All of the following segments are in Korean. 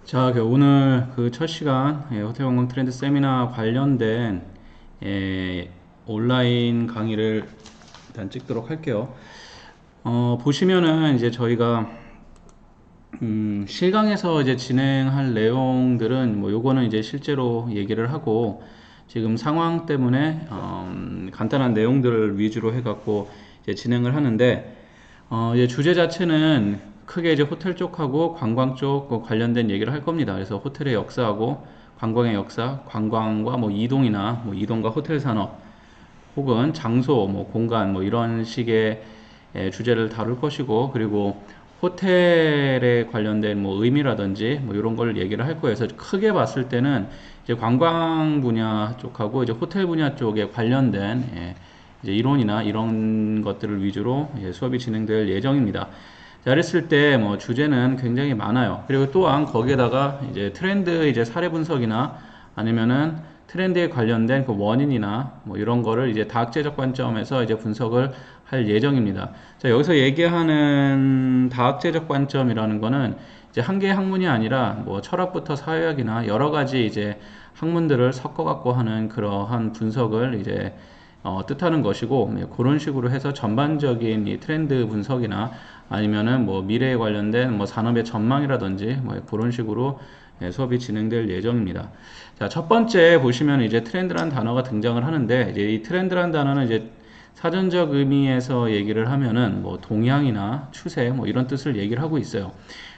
자, 오늘 그 첫 시간 호텔 관광 트렌드 세미나 관련된 예, 온라인 강의를 일단 찍도록 할게요. 보시면은 이제 저희가 실강에서 이제 진행할 내용들은 뭐 요거는 이제 실제로 얘기를 하고 지금 상황 때문에 간단한 내용들을 위주로 해갖고 이제 진행을 하는데 이제 주제 자체는 크게 이제 호텔 쪽하고 관광 쪽 관련된 얘기를 할 겁니다. 그래서 호텔의 역사하고 관광의 역사, 관광과 뭐 이동이나 뭐 이동과 호텔 산업 혹은 장소, 뭐 공간 뭐 이런 식의 주제를 다룰 것이고 그리고 호텔에 관련된 뭐 의미라든지 뭐 이런 걸 얘기를 할 거예요. 그래서 크게 봤을 때는 이제 관광 분야 쪽하고 이제 호텔 분야 쪽에 관련된 이제 이론이나 이런 것들을 위주로 수업이 진행될 예정입니다. 자, 그랬을 때 뭐 주제는 굉장히 많아요. 그리고 또한 거기에다가 이제 트렌드 이제 사례 분석이나 아니면은 트렌드에 관련된 그 원인이나 뭐 이런 거를 이제 다학제적 관점에서 이제 분석을 할 예정입니다. 자, 여기서 얘기하는 다학제적 관점이라는 거는 이제 한 개의 학문이 아니라 뭐 철학부터 사회학이나 여러 가지 이제 학문들을 섞어 갖고 하는 그러한 분석을 이제 뜻하는 것이고 그런 식으로 해서 전반적인 이 트렌드 분석이나 아니면은 뭐 미래에 관련된 뭐 산업의 전망이라든지 뭐 그런 식으로 수업이 진행될 예정입니다. 자, 첫 번째 보시면 이제 트렌드라는 단어가 등장을 하는데 이제 이 트렌드라는 단어는 이제 사전적 의미에서 얘기를 하면은 뭐 동향이나 추세 뭐 이런 뜻을 얘기를 하고 있어요.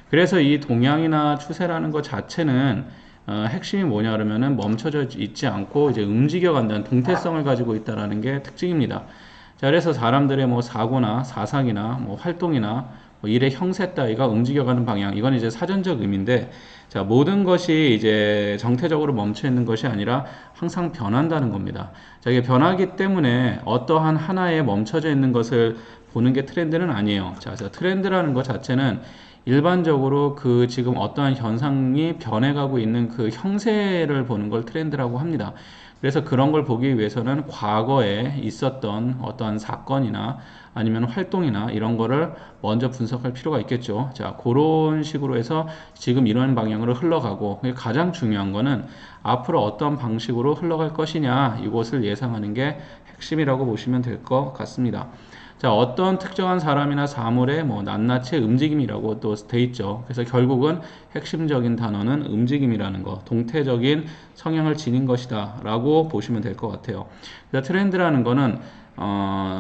그래서 이 동향이나 추세라는 것 자체는 핵심이 뭐냐 그러면은 멈춰져 있지 않고 이제 움직여 간다는 동태성을 가지고 있다라는 게 특징입니다. 자, 그래서 사람들의 뭐 사고나 사상이나 뭐 활동이나 뭐 일의 형세 따위가 움직여가는 방향, 이건 이제 사전적 의미인데, 자, 모든 것이 이제 정태적으로 멈춰 있는 것이 아니라 항상 변한다는 겁니다. 자, 이게 변하기 때문에 어떠한 하나에 멈춰져 있는 것을 보는 게 트렌드는 아니에요. 자, 그래서 트렌드라는 것 자체는 일반적으로 그 지금 어떠한 현상이 변해가고 있는 그 형세를 보는 걸 트렌드라고 합니다. 그래서 그런 걸 보기 위해서는 과거에 있었던 어떠한 사건이나 아니면 활동이나 이런 거를 먼저 분석할 필요가 있겠죠. 자, 그런 식으로 해서 지금 이런 방향으로 흘러가고 가장 중요한 거는 앞으로 어떤 방식으로 흘러갈 것이냐 이것을 예상하는 게 핵심이라고 보시면 될 것 같습니다. 자, 어떤 특정한 사람이나 사물의 뭐 낱낱이 움직임이라고 또 돼 있죠. 그래서 결국은 핵심적인 단어는 움직임이라는 거, 동태적인 성향을 지닌 것이다 라고 보시면 될 것 같아요. 그래서 트렌드라는 거는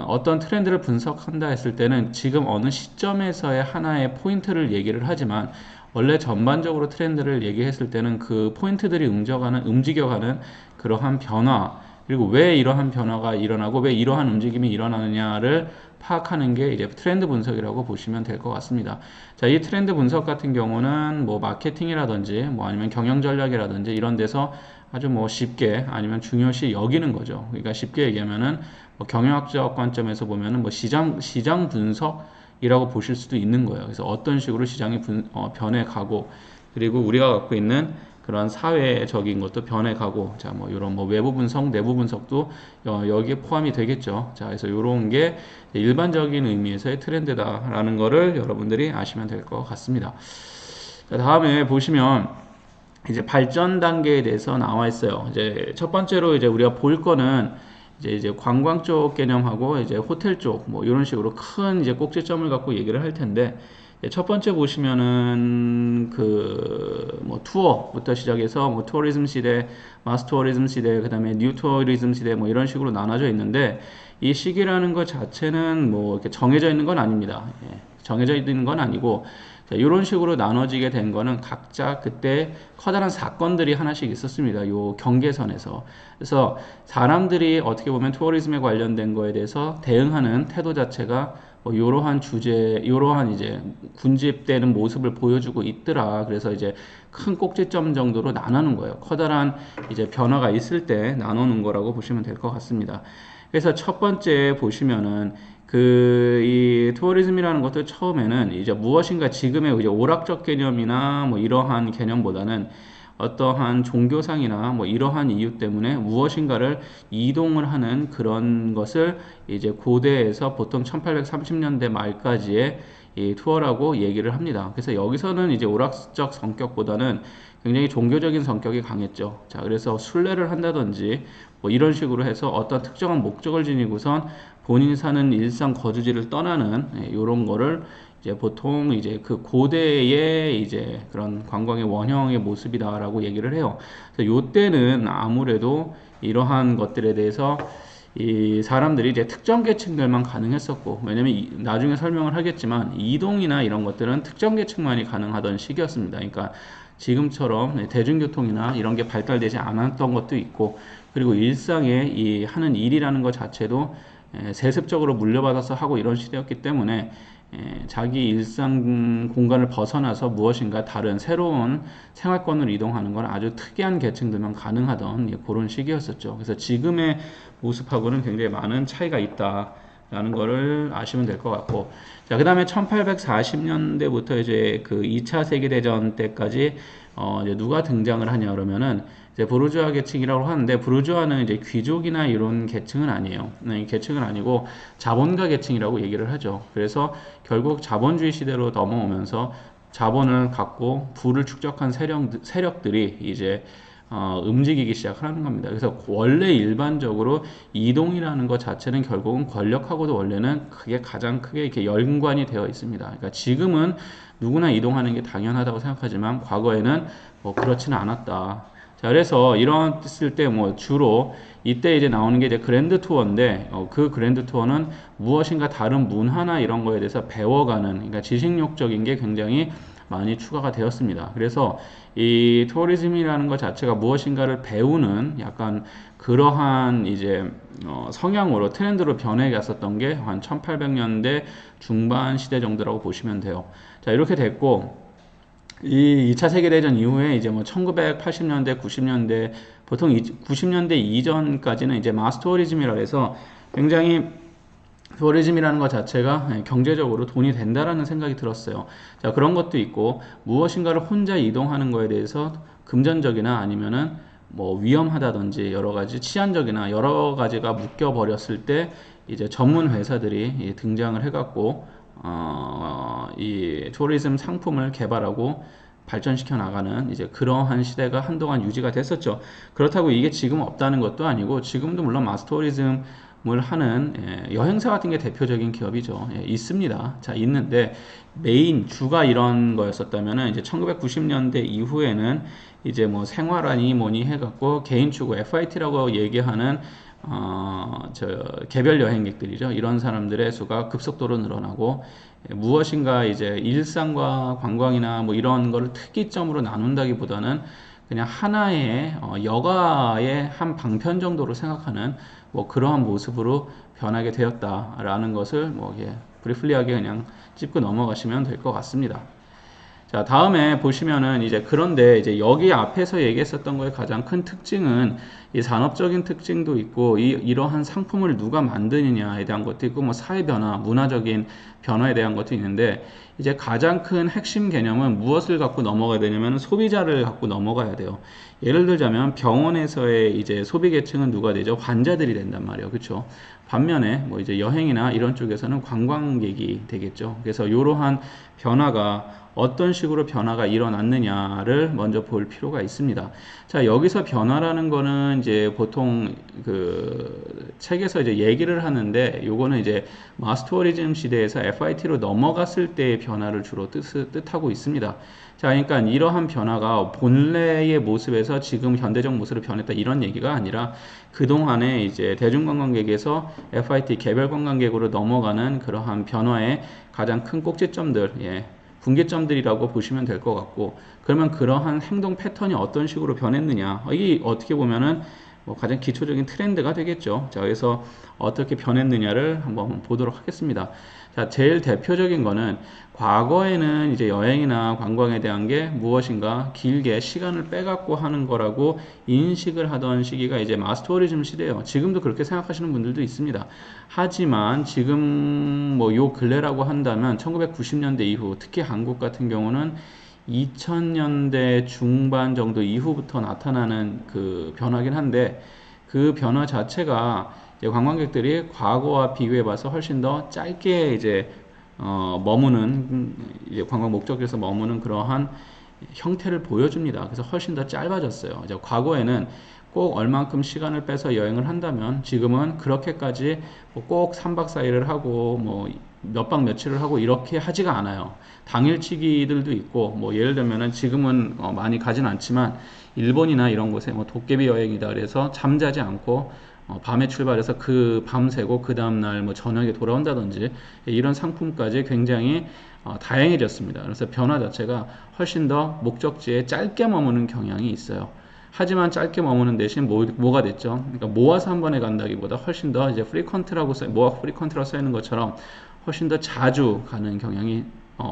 어떤 트렌드를 분석한다 했을 때는 지금 어느 시점에서의 하나의 포인트를 얘기를 하지만 원래 전반적으로 트렌드를 얘기했을 때는 그 포인트들이 움직여가는 그러한 변화, 그리고 왜 이러한 변화가 일어나고 왜 이러한 움직임이 일어나느냐를 파악하는 게 이제 트렌드 분석이라고 보시면 될 것 같습니다. 자, 이 트렌드 분석 같은 경우는 뭐 마케팅이라든지 뭐 아니면 경영 전략이라든지 이런 데서 아주 뭐 쉽게 아니면 중요시 여기는 거죠. 그러니까 쉽게 얘기하면은 뭐 경영학적 관점에서 보면은 뭐 시장 분석이라고 보실 수도 있는 거예요. 그래서 어떤 식으로 시장이 변해가고 그리고 우리가 갖고 있는 그런 사회적인 것도 변해가고, 자, 뭐, 이런 뭐, 외부 분석, 내부 분석도 여기에 포함이 되겠죠. 자, 그래서 이런 게 일반적인 의미에서의 트렌드다라는 거를 여러분들이 아시면 될 것 같습니다. 자, 다음에 보시면, 이제 발전 단계에 대해서 나와 있어요. 이제 첫 번째로 이제 우리가 볼 거는 이제 관광 쪽 개념하고 이제 호텔 쪽 뭐 이런 식으로 큰 이제 꼭지점을 갖고 얘기를 할 텐데 첫 번째 보시면은 그 뭐 투어부터 시작해서 뭐 투어리즘 시대, 마스 투어리즘 시대, 그다음에 뉴 투어리즘 시대 뭐 이런 식으로 나눠져 있는데 이 시기라는 것 자체는 뭐 이렇게 정해져 있는 건 아닙니다. 정해져 있는 건 아니고 자, 이런 식으로 나눠지게 된 거는 각자 그때 커다란 사건들이 하나씩 있었습니다. 요 경계선에서. 그래서 사람들이 어떻게 보면 투어리즘에 관련된 거에 대해서 대응하는 태도 자체가 뭐 이러한 주제, 이러한 이제 군집되는 모습을 보여주고 있더라. 그래서 이제 큰 꼭지점 정도로 나누는 거예요. 커다란 이제 변화가 있을 때 나누는 거라고 보시면 될 것 같습니다. 그래서 첫 번째 보시면은 이 투어리즘이라는 것도 처음에는 이제 무엇인가 지금의 이제 오락적 개념이나 뭐 이러한 개념보다는 어떠한 종교상이나 뭐 이러한 이유 때문에 무엇인가를 이동을 하는 그런 것을 이제 고대에서 보통 1830년대 말까지의 이 투어라고 얘기를 합니다. 그래서 여기서는 이제 오락적 성격보다는 굉장히 종교적인 성격이 강했죠. 자, 그래서 순례를 한다든지 뭐 이런 식으로 해서 어떤 특정한 목적을 지니고선 본인이 사는 일상 거주지를 떠나는 이런 거를 이제 보통 이제 그 고대의 이제 그런 관광의 원형의 모습이다라고 얘기를 해요. 그래서 요때는 아무래도 이러한 것들에 대해서 이 사람들이 이제 특정 계층들만 가능했었고, 왜냐면 나중에 설명을 하겠지만 이동이나 이런 것들은 특정 계층만이 가능하던 시기였습니다. 그러니까 지금처럼 대중교통이나 이런 게 발달되지 않았던 것도 있고, 그리고 일상에 이 하는 일이라는 것 자체도 세습적으로 물려받아서 하고 이런 시대였기 때문에 자기 일상 공간을 벗어나서 무엇인가 다른 새로운 생활권으로 이동하는 건 아주 특이한 계층들만 가능하던 그런 시기였었죠. 그래서 지금의 모습하고는 굉장히 많은 차이가 있다라는 거를 아시면 될 것 같고, 자, 그 다음에 1840년대부터 이제 그 2차 세계대전 때까지 이제 누가 등장을 하냐 그러면은 이제 부르주아 계층이라고 하는데, 부르주아는 이제 귀족이나 이런 계층은 아니에요. 네, 계층은 아니고 자본가 계층이라고 얘기를 하죠. 그래서 결국 자본주의 시대로 넘어오면서 자본을 갖고 부를 축적한 세력들이 이제 움직이기 시작하는 겁니다. 그래서 원래 일반적으로 이동이라는 것 자체는 결국은 권력하고도 원래는 그게 가장 크게 이렇게 연관이 되어 있습니다. 그러니까 지금은 누구나 이동하는 게 당연하다고 생각하지만 과거에는 뭐 그렇지는 않았다. 자, 그래서 이랬을 때 뭐 주로 이때 이제 나오는 게 이제 그랜드 투어인데, 그 그랜드 투어는 무엇인가 다른 문화나 이런 거에 대해서 배워가는, 그러니까 지식욕적인 게 굉장히 많이 추가가 되었습니다. 그래서 이 투어리즘이라는 것 자체가 무엇인가를 배우는 약간 그러한 이제 성향으로 트렌드로 변해 갔었던 게 한 1800년대 중반 시대 정도라고 보시면 돼요. 자, 이렇게 됐고, 이 2차 세계대전 이후에 이제 뭐 1980년대, 90년대, 보통 90년대 이전까지는 이제 마스 투어리즘이라 해서 굉장히 투어리즘이라는 것 자체가 경제적으로 돈이 된다라는 생각이 들었어요. 자, 그런 것도 있고, 무엇인가를 혼자 이동하는 거에 대해서 금전적이나 아니면은 뭐 위험하다든지 여러 가지 치안적이나 여러 가지가 묶여버렸을 때 이제 전문 회사들이 등장을 해갖고 이 투어리즘 상품을 개발하고 발전시켜 나가는 이제 그러한 시대가 한동안 유지가 됐었죠. 그렇다고 이게 지금 없다는 것도 아니고, 지금도 물론 마스 투어리즘을 하는 여행사 같은 게 대표적인 기업이죠. 있습니다. 자, 있는데 메인 주가 이런 거였었다면은 이제 1990년대 이후에는 이제 뭐 생활하니 뭐니 해갖고 개인 추구 FIT라고 얘기하는 개별 여행객들이죠. 이런 사람들의 수가 급속도로 늘어나고, 무엇인가 이제 일상과 관광이나 뭐 이런 거를 특이점으로 나눈다기보다는 그냥 하나의 여가의 한 방편 정도로 생각하는 뭐 그러한 모습으로 변하게 되었다라는 것을 뭐 브리플리하게 그냥 짚고 넘어가시면 될 것 같습니다. 자, 다음에 보시면은 이제 그런데 이제 여기 앞에서 얘기했었던 거의 가장 큰 특징은 이 산업적인 특징도 있고, 이러한 상품을 누가 만드느냐에 대한 것도 있고, 뭐 사회 변화, 문화적인 변화에 대한 것도 있는데, 이제 가장 큰 핵심 개념은 무엇을 갖고 넘어가야 되냐면 소비자를 갖고 넘어가야 돼요. 예를 들자면 병원에서의 이제 소비 계층은 누가 되죠? 환자들이 된단 말이에요. 그렇죠? 반면에 뭐 이제 여행이나 이런 쪽에서는 관광객이 되겠죠. 그래서 이러한 변화가 어떤 식으로 변화가 일어났느냐를 먼저 볼 필요가 있습니다. 자, 여기서 변화라는 거는 이제 보통 그 책에서 이제 얘기를 하는데, 요거는 이제 마스 투어리즘 시대에서 FIT로 넘어갔을 때의 변화를 주로 뜻하고 있습니다. 자, 그러니까 이러한 변화가 본래의 모습에서 지금 현대적 모습으로 변했다 이런 얘기가 아니라, 그동안에 이제 대중관광객에서 FIT 개별 관광객으로 넘어가는 그러한 변화의 가장 큰 꼭지점들, 분기점들이라고 보시면 될 것 같고, 그러면 그러한 행동 패턴이 어떤 식으로 변했느냐, 이게 어떻게 보면은 뭐 가장 기초적인 트렌드가 되겠죠. 자, 그래서 어떻게 변했느냐를 한번 보도록 하겠습니다. 자, 제일 대표적인 거는 과거에는 이제 여행이나 관광에 대한 게 무엇인가 길게 시간을 빼갖고 하는 거라고 인식을 하던 시기가 이제 마스 투어리즘 시대예요. 지금도 그렇게 생각하시는 분들도 있습니다. 하지만 지금 뭐 요 근래라고 한다면 1990년대 이후, 특히 한국 같은 경우는 2000년대 중반 정도 이후부터 나타나는 그 변화긴 한데, 그 변화 자체가 이제 관광객들이 과거와 비교해 봐서 훨씬 더 짧게 이제 머무는 이제 관광 목적지에서 머무는 그러한 형태를 보여줍니다. 그래서 훨씬 더 짧아졌어요. 이제 과거에는 꼭 얼만큼 시간을 빼서 여행을 한다면 지금은 그렇게까지 뭐꼭 3박 4일을 하고 뭐 몇 박 며칠을 하고 이렇게 하지가 않아요. 당일치기들도 있고 뭐 예를 들면은 지금은 많이 가진 않지만 일본이나 이런 곳에 뭐 도깨비 여행이다 그래서 잠자지 않고 밤에 출발해서 그 밤새고 그 다음날 뭐 저녁에 돌아온다든지 이런 상품까지 굉장히 다양해졌습니다. 그래서 변화 자체가 훨씬 더 목적지에 짧게 머무는 경향이 있어요. 하지만 짧게 머무는 대신 뭐가 됐죠? 그러니까 모아서 한 번에 간다기보다 훨씬 더 이제 모아 프리퀀트라고 써 있는 것처럼 훨씬 더 자주 가는 경향이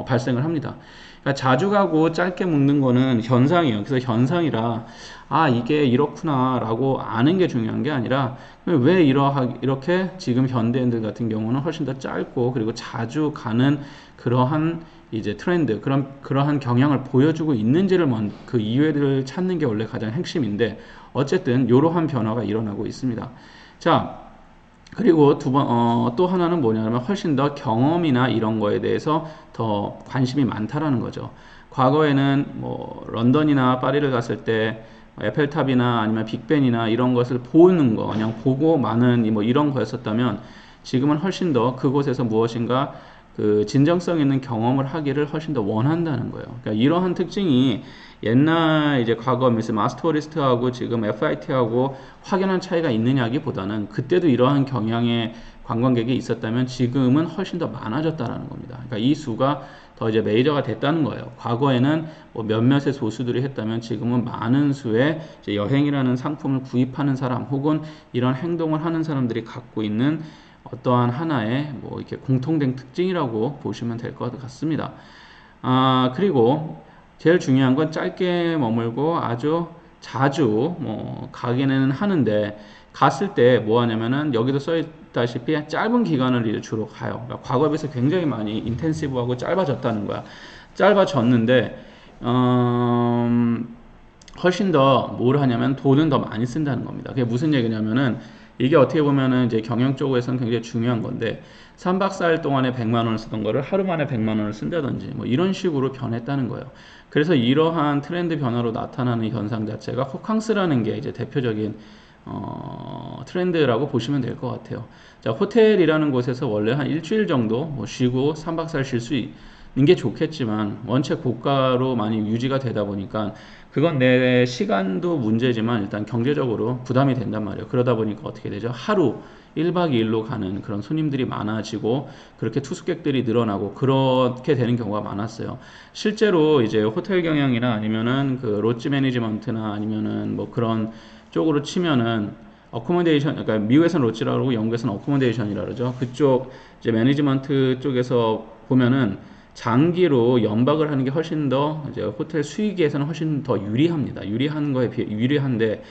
발생을 합니다. 그러니까 자주 가고 짧게 묵는 거는 현상이에요. 그래서 현상이라 이게 이렇구나라고 아는 게 중요한 게 아니라 왜 이렇게 지금 현대인들 같은 경우는 훨씬 더 짧고 그리고 자주 가는 그러한 이제 트렌드 그러한 경향을 보여주고 있는지를 그 이유를 찾는 게 원래 가장 핵심인데 어쨌든 이러한 변화가 일어나고 있습니다. 자. 그리고 또 하나는 뭐냐면 훨씬 더 경험이나 이런 거에 대해서 더 관심이 많다라는 거죠. 과거에는 뭐 런던이나 파리를 갔을 때 에펠탑이나 아니면 빅벤이나 이런 것을 보는 거, 그냥 보고 많은 뭐 이런 거였었다면 지금은 훨씬 더 그곳에서 무엇인가 그 진정성 있는 경험을 하기를 훨씬 더 원한다는 거예요. 그러니까 이러한 특징이 옛날 이제 과거 마스터리스트하고 지금 FIT하고 확연한 차이가 있느냐기보다는 그때도 이러한 경향의 관광객이 있었다면 지금은 훨씬 더 많아졌다라는 겁니다. 그러니까 이 수가 더 이제 메이저가 됐다는 거예요. 과거에는 뭐 몇몇의 소수들이 했다면 지금은 많은 수의 이제 여행이라는 상품을 구입하는 사람 혹은 이런 행동을 하는 사람들이 갖고 있는 어떠한 하나의 뭐 이렇게 공통된 특징이라고 보시면 될 것 같습니다. 그리고 제일 중요한 건 짧게 머물고 아주 자주 뭐 가기는 하는데 갔을 때 뭐 하냐면은 여기도 써 있다시피 짧은 기간을 이제 주로 가요. 그러니까 과거에 비해서 굉장히 많이 인텐시브하고 짧아졌다는 거야. 짧아졌는데 훨씬 더 뭘 하냐면 돈은 더 많이 쓴다는 겁니다. 그게 무슨 얘기냐면은 이게 어떻게 보면은 이제 경영 쪽에서는 굉장히 중요한 건데 3박 4일 동안에 100만 원을 쓰던 거를 하루 만에 100만 원을 쓴다든지 뭐 이런 식으로 변했다는 거예요. 그래서 이러한 트렌드 변화로 나타나는 현상 자체가 호캉스라는 게 이제 대표적인 트렌드라고 보시면 될 것 같아요. 자, 호텔이라는 곳에서 원래 한 일주일 정도 뭐 쉬고 3박 4일 쉴 수 있는 게 좋겠지만 원체 고가로 많이 유지가 되다 보니까 그건 내 시간도 문제지만 일단 경제적으로 부담이 된단 말이에요. 그러다 보니까 어떻게 되죠? 하루 1박 2일로 가는 그런 손님들이 많아지고 그렇게 투숙객들이 늘어나고 그렇게 되는 경우가 많았어요. 실제로 이제 호텔 경영이나 아니면은 그 로지 매니지먼트나 아니면은 뭐 그런 쪽으로 치면은 어코모데이션, 그러니까 미국에서는 로지라고 그러고 영국에서는 어코모데이션이라고 그러죠. 그쪽 이제 매니지먼트 쪽에서 보면은 장기로 연박을 하는 게 훨씬 더 이제 호텔 수익에서는 훨씬 더 유리합니다. 유리한 거에 비해 유리한데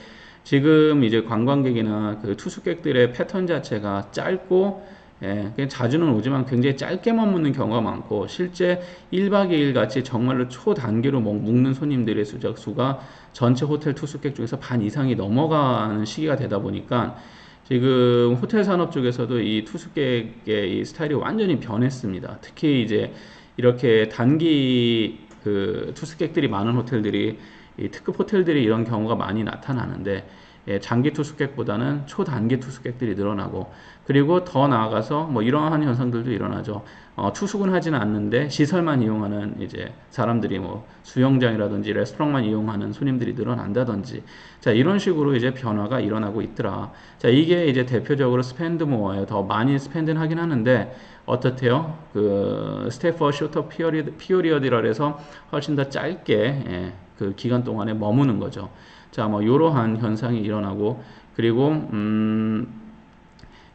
지금 이제 관광객이나 그 투숙객들의 패턴 자체가 짧고 그냥 자주는 오지만 굉장히 짧게 머무는 경우가 많고 실제 1박 2일 같이 정말로 초단기로 묵는 손님들의 수가 전체 호텔 투숙객 중에서 반 이상이 넘어가는 시기가 되다 보니까 지금 호텔 산업 쪽에서도 이 투숙객의 이 스타일이 완전히 변했습니다. 특히 이제 이렇게 단기 그 투숙객들이 많은 호텔들이 이 특급 호텔들이 이런 경우가 많이 나타나는데 장기 투숙객보다는 초단기 투숙객들이 늘어나고 그리고 더 나아가서 뭐 이러한 현상들도 일어나죠. 투숙은 하지는 않는데 시설만 이용하는 이제 사람들이 뭐 수영장이라든지 레스토랑만 이용하는 손님들이 늘어난다든지 자 이런 식으로 이제 변화가 일어나고 있더라. 자 이게 이제 대표적으로 스펜드 모어예요. 더 많이 스펜드는 하긴 하는데 어떻대요? 그 스테이퍼 쇼터 피어리어드라 해서 훨씬 더 짧게 그 기간 동안에 머무는 거죠. 자, 뭐 이러한 현상이 일어나고 그리고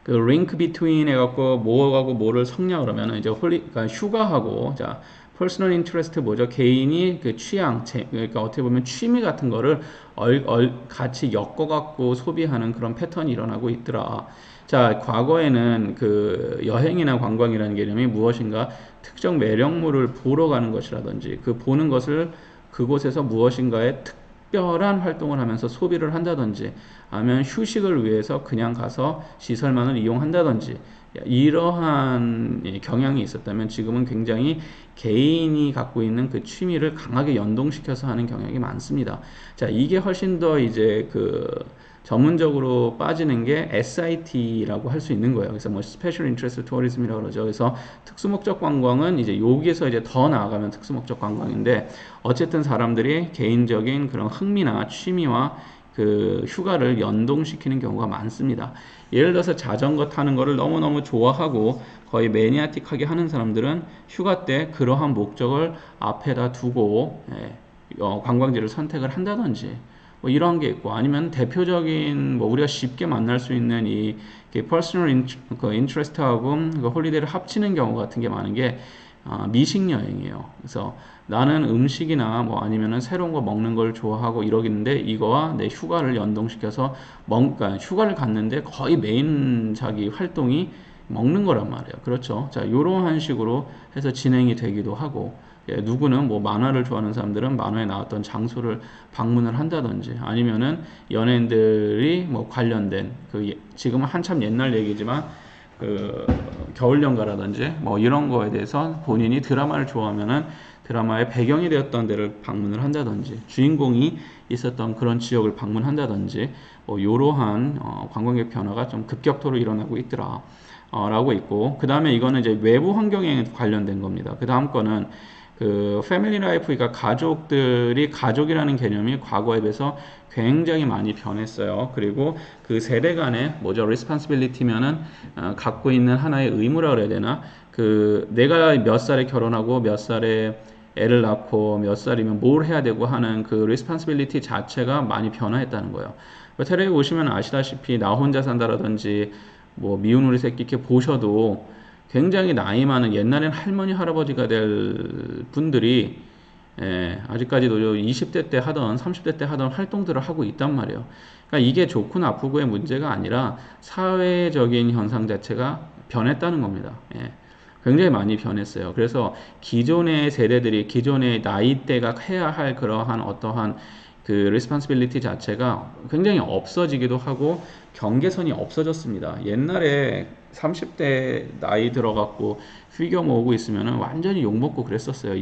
그 링크 비트윈 해갖고 뭐하고 뭐를 섞냐 그러면은 이제 그러니까 휴가하고 자 퍼스널 인트레스트 뭐죠? 개인이 그 취향, 그러니까 어떻게 보면 취미 같은 거를 같이 엮어갖고 소비하는 그런 패턴이 일어나고 있더라. 자, 과거에는 그 여행이나 관광이라는 개념이 무엇인가 특정 매력물을 보러 가는 것이라든지 그 보는 것을 그곳에서 무엇인가의 특별한 활동을 하면서 소비를 한다든지 아니면 휴식을 위해서 그냥 가서 시설만을 이용한다든지 이러한 경향이 있었다면 지금은 굉장히 개인이 갖고 있는 그 취미를 강하게 연동시켜서 하는 경향이 많습니다. 자, 이게 훨씬 더 이제 그 전문적으로 빠지는 게 SIT라고 할 수 있는 거예요. 그래서 뭐 Special Interest Tourism이라고 그러죠. 그래서 특수목적 관광은 이제 여기에서 이제 더 나아가면 특수목적 관광인데 어쨌든 사람들이 개인적인 그런 흥미나 취미와 그 휴가를 연동시키는 경우가 많습니다. 예를 들어서 자전거 타는 거를 너무너무 좋아하고 거의 매니아틱하게 하는 사람들은 휴가 때 그러한 목적을 앞에다 두고 관광지를 선택을 한다든지 뭐 이런 게 있고 아니면 대표적인 뭐 우리가 쉽게 만날 수 있는 이 퍼스널 인트레스트하고 그 홀리데이를 합치는 경우 같은 게 많은 게 미식 여행이에요. 그래서 나는 음식이나 뭐 아니면은 새로운 거 먹는 걸 좋아하고 이러겠는데 이거와 내 휴가를 연동시켜서 그러니까 휴가를 갔는데 거의 메인 자기 활동이 먹는 거란 말이에요. 그렇죠. 자, 요러한 식으로 해서 진행이 되기도 하고 누구는 뭐 만화를 좋아하는 사람들은 만화에 나왔던 장소를 방문을 한다든지 아니면은 연예인들이 뭐 관련된 지금은 한참 옛날 얘기지만 그 겨울연가라든지 뭐 이런 거에 대해서 본인이 드라마를 좋아하면은 드라마의 배경이 되었던 데를 방문을 한다든지 주인공이 있었던 그런 지역을 방문한다든지 뭐 이러한 관광객 변화가 좀 급격도로 일어나고 있더라 라고 있고 그 다음에 이거는 이제 외부 환경에 관련된 겁니다. 그 다음 거는 그 패밀리 라이프, 그러니까 가족이라는 개념이 과거에 비해서 굉장히 많이 변했어요. 그리고 그 세대 간의 뭐죠, responsibility면은 갖고 있는 하나의 의무라 그래야 되나? 그 내가 몇 살에 결혼하고 몇 살에 애를 낳고 몇 살이면 뭘 해야 되고 하는 그 responsibility 자체가 많이 변화했다는 거예요. 텔레비 보시면 아시다시피 나 혼자 산다라든지 뭐 미운 우리 새끼 이렇게 보셔도 굉장히 나이 많은 옛날엔 할머니 할아버지가 될 분들이 아직까지도 20대 때 하던 30대 때 하던 활동들을 하고 있단 말이에요. 그러니까 이게 좋고 나쁘고의 문제가 아니라 사회적인 현상 자체가 변했다는 겁니다. 굉장히 많이 변했어요. 그래서 기존의 세대들이 기존의 나이대가 해야 할 그러한 어떠한 그 리스폰시빌리티 자체가 굉장히 없어지기도 하고 경계선이 없어졌습니다. 옛날에 30대 나이 들어갖고 피겨 모으고 있으면은 완전히 욕먹고 그랬었어요.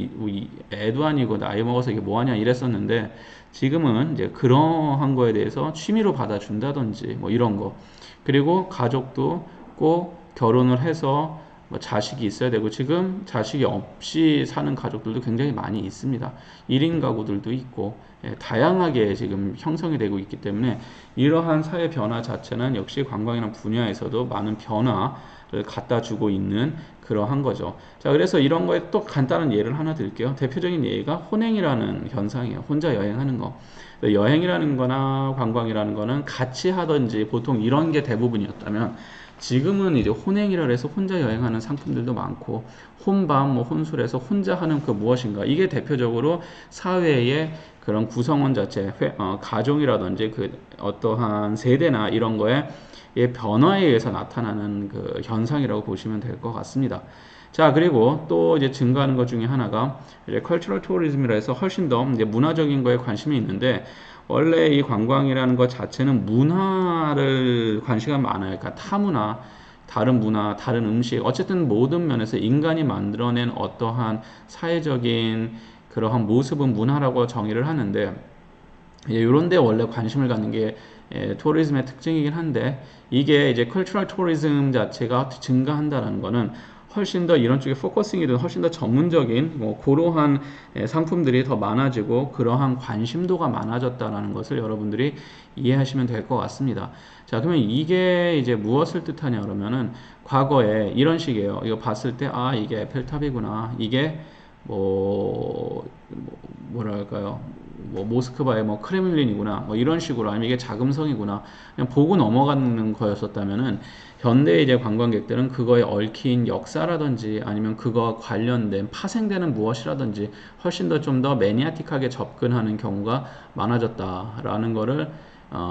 애도 아니고 나이 먹어서 이게 뭐하냐 이랬었는데 지금은 이제 그러한 거에 대해서 취미로 받아준다든지 뭐 이런 거 그리고 가족도 꼭 결혼을 해서 뭐 자식이 있어야 되고 지금 자식이 없이 사는 가족들도 굉장히 많이 있습니다. 1인 가구들도 있고 다양하게 지금 형성이 되고 있기 때문에 이러한 사회 변화 자체는 역시 관광이라는 분야에서도 많은 변화를 갖다 주고 있는 그러한 거죠. 자, 그래서 이런 거에 또 간단한 예를 하나 드릴게요. 대표적인 예가 혼행이라는 현상이에요. 혼자 여행하는 거. 여행이라는 거나 관광이라는 거는 같이 하든지 보통 이런 게 대부분이었다면 지금은 이제 혼행이라 해서 혼자 여행하는 상품들도 많고 혼밥, 뭐 혼술에서 혼자 하는 그 무엇인가 이게 대표적으로 사회의 그런 구성원 자체, 가정이라든지 그 어떠한 세대나 이런 거에 변화에 의해서 나타나는 그 현상이라고 보시면 될 것 같습니다. 자, 그리고 또 이제 증가하는 것 중에 하나가 이제 컬처럴 투어리즘이라 해서 훨씬 더 이제 문화적인 거에 관심이 있는데 원래 이 관광이라는 것 자체는 문화를 관심이 많아요. 그러니까 타문화, 다른 문화, 다른 음식, 어쨌든 모든 면에서 인간이 만들어낸 어떠한 사회적인 그러한 모습은 문화라고 정의를 하는데 이런 데 원래 관심을 갖는 게 투어리즘의 특징이긴 한데 이게 이제 컬처럴 투어리즘 자체가 증가한다는 거는 훨씬 더 이런 쪽에 포커싱이든 훨씬 더 전문적인 뭐 그러한 상품들이 더 많아지고 그러한 관심도가 많아졌다는 것을 여러분들이 이해하시면 될 것 같습니다. 자, 그러면 이게 이제 무엇을 뜻하냐 그러면은 과거에 이런 식이에요. 이거 봤을 때 이게 에펠탑이구나. 이게 뭐랄까요? 뭐 모스크바의 뭐 크레뮈린이구나. 뭐 이런 식으로 아니면 이게 자금성이구나. 그냥 보고 넘어가는 거였었다면은 현대 이제 관광객들은 그거에 얽힌 역사라든지 아니면 그거와 관련된 파생되는 무엇이라든지 훨씬 더 좀 더 매니아틱하게 접근하는 경우가 많아졌다라는 거를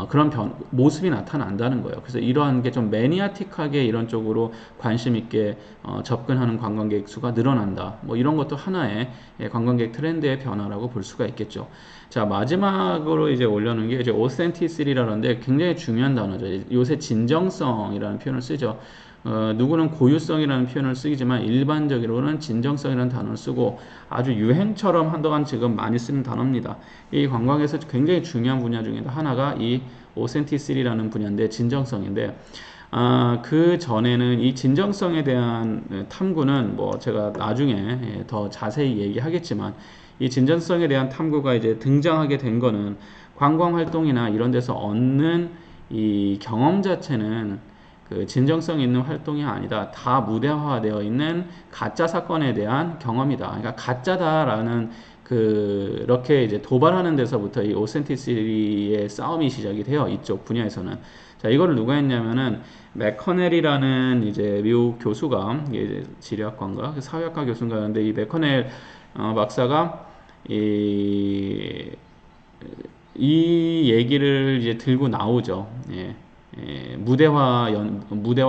그런 모습이 나타난다는 거예요. 그래서 이러한 게 좀 매니아틱하게 이런 쪽으로 관심 있게 접근하는 관광객 수가 늘어난다. 뭐 이런 것도 하나의 관광객 트렌드의 변화라고 볼 수가 있겠죠. 자, 마지막으로 이제 올려놓은 게 이제 authenticity라는데 굉장히 중요한 단어죠. 요새 진정성이라는 표현을 쓰죠. 누구는 고유성이라는 표현을 쓰지만 일반적으로는 진정성이라는 단어를 쓰고 아주 유행처럼 한동안 지금 많이 쓰는 단어입니다. 이 관광에서 굉장히 중요한 분야 중에 하나가 이 authenticity라는 분야인데 진정성인데 그 전에는 이 진정성에 대한 탐구는 뭐 제가 나중에 더 자세히 얘기하겠지만 이 진정성에 대한 탐구가 이제 등장하게 된 거는 관광 활동이나 이런 데서 얻는 이 경험 자체는 그 진정성 있는 활동이 아니다. 다 무대화되어 있는 가짜 사건에 대한 경험이다. 그러니까 가짜다라는 그렇게 이제 도발하는 데서부터 이 오센티시티의 싸움이 시작이 돼요. 이쪽 분야에서는. 자, 이거를 누가 했냐면은 맥커넬이라는 이제 미국 교수가 이제 지리학과인가 사회학과 교수인가 하는데 이 맥커넬 박사가 이 얘기를 이제 들고 나오죠. 무대화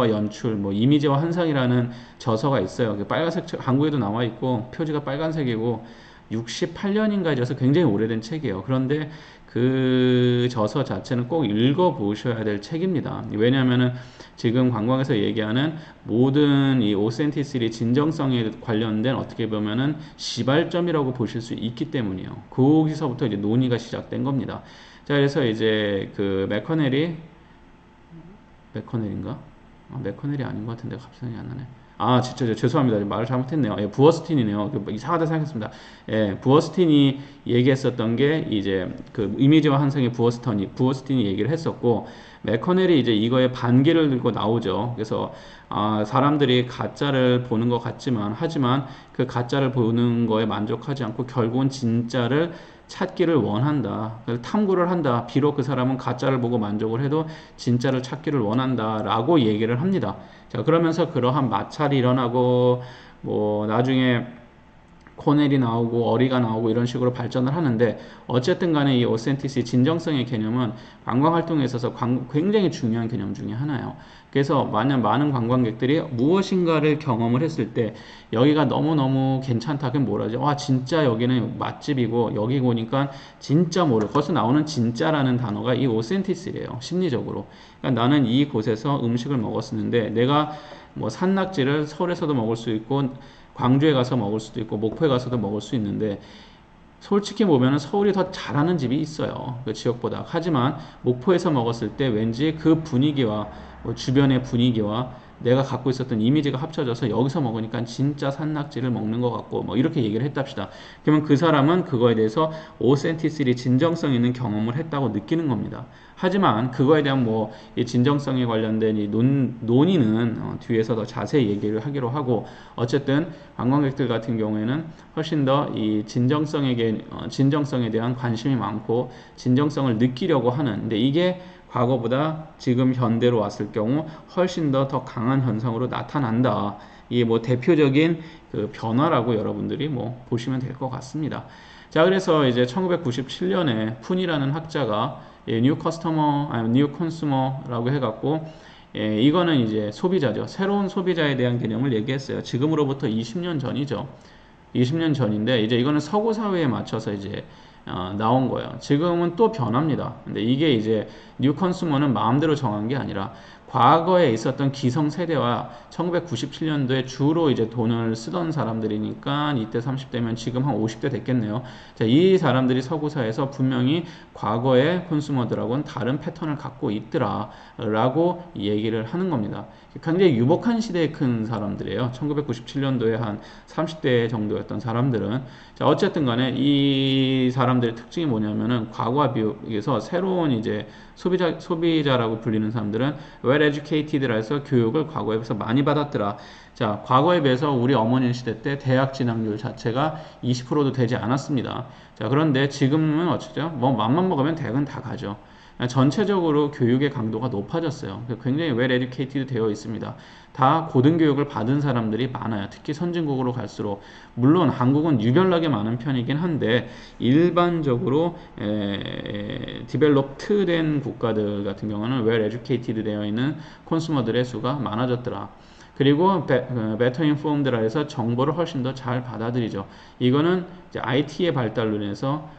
연출, 뭐 이미지와 환상이라는 저서가 있어요. 빨간색 한국에도 나와 있고 표지가 빨간색이고 68년인가 져서 굉장히 오래된 책이에요. 그런데 그 저서 자체는 꼭 읽어 보셔야 될 책입니다. 왜냐하면은 지금 관광에서 얘기하는 모든 이 오센티시티 진정성에 관련된 어떻게 보면은 시발점이라고 보실 수 있기 때문이에요. 거기서부터 이제 논의가 시작된 겁니다. 자, 그래서 이제 그 맥커넬인가? 맥커넬이 아닌 것 같은데 갑자기 안 나네. 진짜 죄송합니다. 말을 잘못했네요. 부어스틴이네요. 이상하다 생각했습니다. 부어스틴이 얘기했었던 게 이제 그 이미지와 환상의 부어스틴이 얘기를 했었고 맥커넬이 이제 이거에 반기를 들고 나오죠. 그래서 사람들이 가짜를 보는 것 같지만 하지만 그 가짜를 보는 거에 만족하지 않고 결국은 진짜를 찾기를 원한다. 탐구를 한다. 비록 그 사람은 가짜를 보고 만족을 해도 진짜를 찾기를 원한다. 라고 얘기를 합니다. 자, 그러면서 그러한 마찰이 일어나고, 뭐, 나중에 코넬이 나오고 어리가 나오고 이런 식으로 발전을 하는데 어쨌든 간에 이 오센티시 진정성의 개념은 관광 활동에 있어서 굉장히 중요한 개념 중에 하나예요. 그래서 만약 많은 관광객들이 무엇인가를 경험을 했을 때 여기가 너무너무 괜찮다. 그럼 뭐라죠? 와, 진짜 여기는 맛집이고 여기 오니까 진짜 거기서 나오는 진짜라는 단어가 이 오센티시래요. 심리적으로. 그러니까 나는 이곳에서 음식을 먹었었는데 내가 뭐 산낙지를 서울에서도 먹을 수 있고 광주에 가서 먹을 수도 있고 목포에 가서도 먹을 수 있는데 솔직히 보면은 서울이 더 잘하는 집이 있어요. 그 지역보다. 하지만 목포에서 먹었을 때 왠지 그 분위기와 뭐 주변의 분위기와 내가 갖고 있었던 이미지가 합쳐져서 여기서 먹으니까 진짜 산낙지를 먹는 것 같고 뭐 이렇게 얘기를 했답시다. 그러면 그 사람은 그거에 대해서 오센티시티 진정성 있는 경험을 했다고 느끼는 겁니다. 하지만 그거에 대한 뭐 이 진정성에 관련된 이 논의는 뒤에서 더 자세히 얘기를 하기로 하고 어쨌든 관광객들 같은 경우에는 훨씬 더 이 진정성에 대한 관심이 많고 진정성을 느끼려고 하는 근데 이게 과거보다 지금 현대로 왔을 경우 훨씬 더 강한 현상으로 나타난다. 이게 뭐 대표적인 그 변화라고 여러분들이 뭐 보시면 될 것 같습니다. 자, 그래서 이제 1997년에 푼이라는 학자가 뉴 컨슈머라고 해갖고 이거는 이제 소비자죠. 새로운 소비자에 대한 개념을 얘기했어요. 지금으로부터 20년 전이죠. 20년 전인데 이제 이거는 서구 사회에 맞춰서 이제 나온 거예요. 지금은 또 변합니다. 근데 이게 이제 뉴 컨슈머는 마음대로 정한 게 아니라 과거에 있었던 기성세대와 1997년도에 주로 이제 돈을 쓰던 사람들이니까 이때 30대면 지금 한 50대 됐겠네요. 자, 이 사람들이 서구사에서 분명히 과거의 컨슈머들하고는 다른 패턴을 갖고 있더라 라고 얘기를 하는 겁니다. 굉장히 유복한 시대에 큰 사람들이에요. 1997년도에 한 30대 정도였던 사람들은 자, 어쨌든 간에 이 사람들의 특징이 뭐냐면은 과거와 비교해서 새로운 이제 소비자라고 불리는 사람들은 well educated라 해서 교육을 과거에 비해서 많이 받았더라. 자, 과거에 비해서 우리 어머니 시대 때 대학 진학률 자체가 20%도 되지 않았습니다. 자, 그런데 지금은 어쩌죠? 뭐 맘만 먹으면 대학은 다 가죠. 전체적으로 교육의 강도가 높아졌어요. 굉장히 well educated 되어 있습니다. 다 고등교육을 받은 사람들이 많아요. 특히 선진국으로 갈수록. 물론 한국은 유별나게 많은 편이긴 한데 일반적으로 디벨롭트 된 국가들 같은 경우는 well educated 되어 있는 콘슈머들의 수가 많아졌더라. 그리고 better informed라 해서 정보를 훨씬 더 잘 받아들이죠. 이거는 이제 IT의 발달로 인해서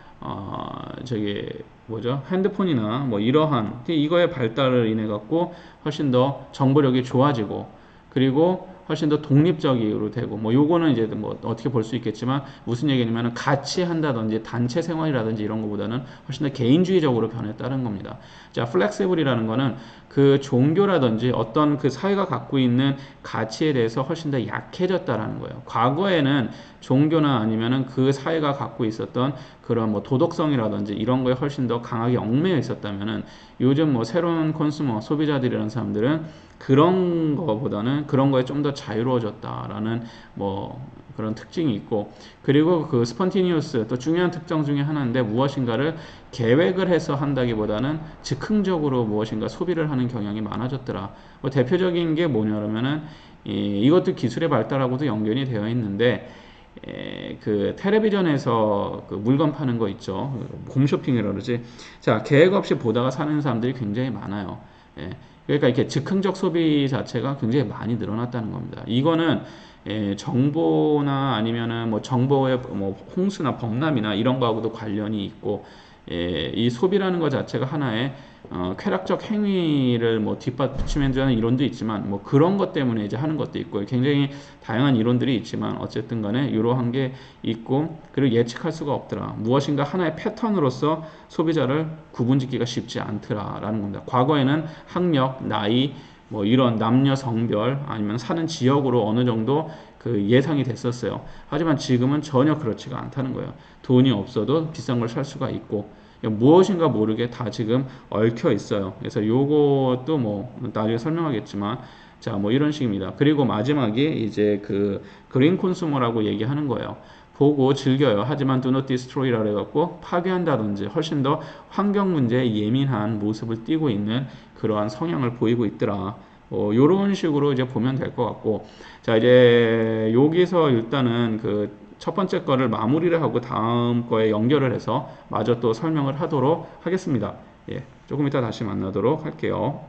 저기 뭐죠? 핸드폰이나 뭐 이러한 이거의 발달을 인해 갖고 훨씬 더 정보력이 좋아지고 그리고 훨씬 더 독립적으로 되고 뭐 요거는 이제 뭐 어떻게 볼 수 있겠지만 무슨 얘기냐면은 같이 한다든지 단체 생활이라든지 이런 것보다는 훨씬 더 개인주의적으로 변했다는 겁니다. 자, 플렉시블이라는 거는 그 종교라든지 어떤 그 사회가 갖고 있는 가치에 대해서 훨씬 더 약해졌다라는 거예요. 과거에는 종교나 아니면은 그 사회가 갖고 있었던 그런 뭐 도덕성이라든지 이런 거에 훨씬 더 강하게 얽매여 있었다면은 요즘 뭐 새로운 콘슈머 소비자들이라는 사람들은 그런 거보다는 그런 거에 좀 더 자유로워졌다라는 뭐 그런 특징이 있고 그리고 그 스펀티니우스 또 중요한 특징 중에 하나인데 무엇인가를 계획을 해서 한다기보다는 즉흥적으로 무엇인가 소비를 하는 경향이 많아졌더라. 뭐 대표적인 게 뭐냐면은 이것도 기술의 발달하고도 연결이 되어 있는데 그 텔레비전에서 그 물건 파는 거 있죠. 홈쇼핑이라고 그러지. 자, 계획 없이 보다가 사는 사람들이 굉장히 많아요. 그러니까 이렇게 즉흥적 소비 자체가 굉장히 많이 늘어났다는 겁니다. 이거는 정보나 아니면은 뭐 정보의 뭐 홍수나 범람이나 이런 거하고도 관련이 있고 이 소비라는 것 자체가 하나의 쾌락적 행위를 뭐 뒷받침해주는 이론도 있지만 뭐 그런 것 때문에 이제 하는 것도 있고 굉장히 다양한 이론들이 있지만 어쨌든 간에 이러한 게 있고 그리고 예측할 수가 없더라. 무엇인가 하나의 패턴으로서 소비자를 구분짓기가 쉽지 않더라라는 겁니다. 과거에는 학력, 나이 뭐 이런 남녀 성별 아니면 사는 지역으로 어느 정도 그 예상이 됐었어요. 하지만 지금은 전혀 그렇지가 않다는 거예요. 돈이 없어도 비싼 걸 살 수가 있고 무엇인가 모르게 다 지금 얽혀 있어요. 그래서 요것도 뭐 나중에 설명하겠지만 자, 뭐 이런 식입니다. 그리고 마지막에 이제 그 그린 콘슈머라고 얘기하는 거예요. 보고 즐겨요. 하지만 do not destroy라고 해갖고 파괴한다든지 훨씬 더 환경 문제에 예민한 모습을 띠고 있는 그러한 성향을 보이고 있더라. 요런 식으로 이제 보면 될 것 같고 자, 이제 여기서 일단은 그 첫 번째 거를 마무리를 하고 다음 거에 연결을 해서 마저 또 설명을 하도록 하겠습니다. 예, 조금 이따 다시 만나도록 할게요.